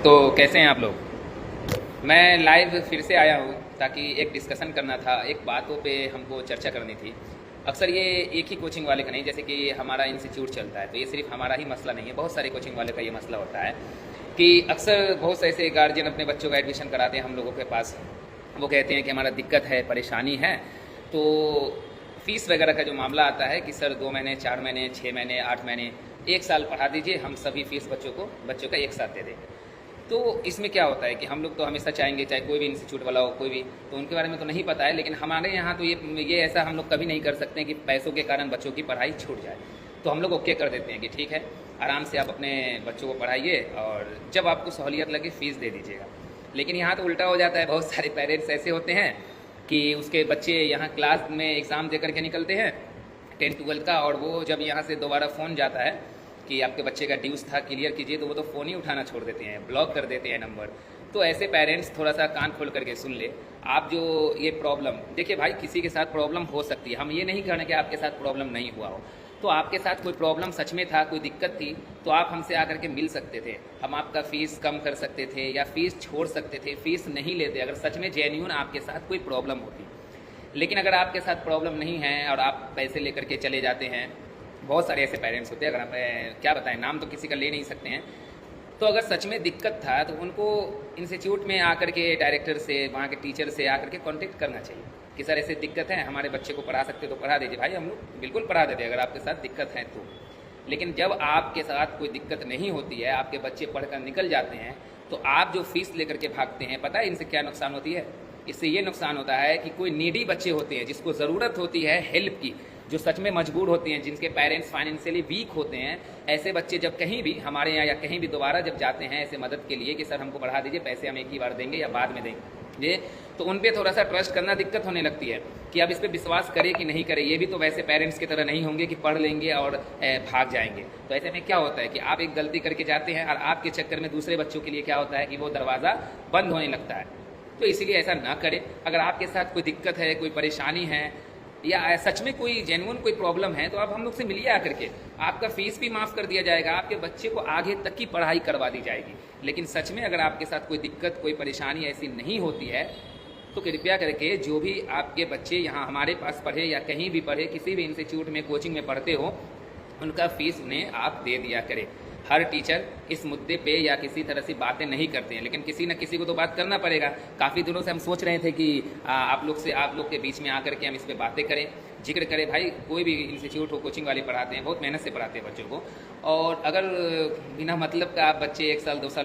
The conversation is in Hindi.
तो कैसे हैं आप लोग। मैं लाइव फिर से आया हूँ ताकि एक डिस्कशन करना था, एक बातों पे हमको चर्चा करनी थी। अक्सर ये एक ही कोचिंग वाले का नहीं, जैसे कि हमारा इंस्टीट्यूट चलता है तो ये सिर्फ हमारा ही मसला नहीं है, बहुत सारे कोचिंग वाले का ये मसला होता है कि अक्सर बहुत से ऐसे गार्जियन अपने बच्चों का एडमिशन कराते हैं हम लोगों के पास। वो कहते हैं कि हमारा दिक्कत है, परेशानी है। तो फीस वगैरह का जो मामला आता है कि सर 2 महीने, 4 महीने, 6 महीने, 8 महीने, 1 साल पढ़ा दीजिए, हम सभी फीस बच्चों का एक साथ दे देंगे। तो इसमें क्या होता है कि हम लोग तो हमेशा चाहेंगे, चाहे कोई भी इंस्टीट्यूट वाला हो, कोई भी, तो उनके बारे में तो नहीं पता है, लेकिन हमारे यहाँ तो ये ऐसा हम लोग कभी नहीं कर सकते कि पैसों के कारण बच्चों की पढ़ाई छूट जाए। तो हम लोग ओके कर देते हैं कि ठीक है, आराम से आप अपने बच्चों को पढ़ाइए और जब आपको सहूलियत लगे फ़ीस दे दीजिएगा। लेकिन यहाँ तो उल्टा हो जाता है, बहुत सारे पेरेंट्स ऐसे होते हैं कि उसके बच्चे यहाँ क्लास में एग्ज़ाम दे करके निकलते हैं 10th-12th का, और वो जब यहाँ से दोबारा फ़ोन जाता है कि आपके बच्चे का ड्यूज़ था, क्लियर कीजिए, तो वो तो फ़ोन ही उठाना छोड़ देते हैं, ब्लॉक कर देते हैं नंबर। तो ऐसे पेरेंट्स थोड़ा सा कान खोल करके सुन ले। आप जो ये प्रॉब्लम, देखिए भाई, किसी के साथ प्रॉब्लम हो सकती है, हम ये नहीं कहना कि आपके साथ प्रॉब्लम नहीं हुआ हो। तो आपके साथ कोई प्रॉब्लम सच में था, कोई दिक्कत थी, तो आप हमसे आकर के मिल सकते थे, हम आपका फ़ीस कम कर सकते थे या फ़ीस छोड़ सकते थे, फ़ीस नहीं लेते अगर सच में जेन्यून आपके साथ कोई प्रॉब्लम होती। लेकिन अगर आपके साथ प्रॉब्लम नहीं है और आप पैसे लेकर के चले जाते हैं, बहुत सारे ऐसे पेरेंट्स होते हैं, अगर आप क्या बताएं, नाम तो किसी का ले नहीं सकते हैं। तो अगर सच में दिक्कत था तो उनको इंस्टीट्यूट में आकर के डायरेक्टर से, वहाँ के टीचर से आकर के कांटेक्ट करना चाहिए कि सर ऐसे दिक्कत है, हमारे बच्चे को पढ़ा सकते तो पढ़ा दीजिए। भाई हम लोग बिल्कुल पढ़ा देते अगर आपके साथ दिक्कत है तो। लेकिन जब आपके साथ कोई दिक्कत नहीं होती है, आपके बच्चे पढ़कर निकल जाते हैं, तो आप जो फीस लेकर के भागते हैं, पता है इनसे क्या नुकसान होती है? इससे ये नुकसान होता है कि कोई नीडी बच्चे होते हैं जिसको ज़रूरत होती है हेल्प की, जो सच में मजबूर होते हैं, जिनके पेरेंट्स फाइनेंशियली वीक होते हैं, ऐसे बच्चे जब कहीं भी हमारे यहाँ या कहीं भी दोबारा जब जाते हैं ऐसे मदद के लिए कि सर हमको बढ़ा दीजिए, पैसे हम एक ही बार देंगे या बाद में देंगे, तो उन पर थोड़ा सा ट्रस्ट करना दिक्कत होने लगती है कि अब इस पर विश्वास करे कि नहीं करे। ये भी तो वैसे पेरेंट्स की तरह नहीं होंगे कि पढ़ लेंगे और भाग जाएंगे। तो ऐसे में क्या होता है कि आप एक गलती करके जाते हैं और आपके चक्कर में दूसरे बच्चों के लिए क्या होता है कि वो दरवाज़ा बंद होने लगता है। तो इसीलिए ऐसा ना करें। अगर आपके साथ कोई दिक्कत है, कोई परेशानी है या सच में कोई जेन्युइन कोई प्रॉब्लम है, तो आप हम लोग से मिलिए आकर के, आपका फ़ीस भी माफ़ कर दिया जाएगा, आपके बच्चे को आगे तक की पढ़ाई करवा दी जाएगी। लेकिन सच में अगर आपके साथ कोई दिक्कत, कोई परेशानी ऐसी नहीं होती है, तो कृपया करके जो भी आपके बच्चे यहाँ हमारे पास पढ़े या कहीं भी पढ़े, किसी भी इंस्टीट्यूट में, कोचिंग में पढ़ते हो, उनका फ़ीस उन्हें आप दे दिया करें। हर टीचर इस मुद्दे पे या किसी तरह से बातें नहीं करते हैं, लेकिन किसी न किसी को तो बात करना पड़ेगा। काफ़ी दिनों से हम सोच रहे थे कि आप लोग के बीच में आकर के हम इस पे बातें करें, जिक्र करें। भाई कोई भी इंस्टीट्यूट हो, कोचिंग वाले पढ़ाते हैं, बहुत मेहनत से पढ़ाते हैं बच्चों को, और अगर बिना मतलब का आप बच्चे 1 साल 2 साल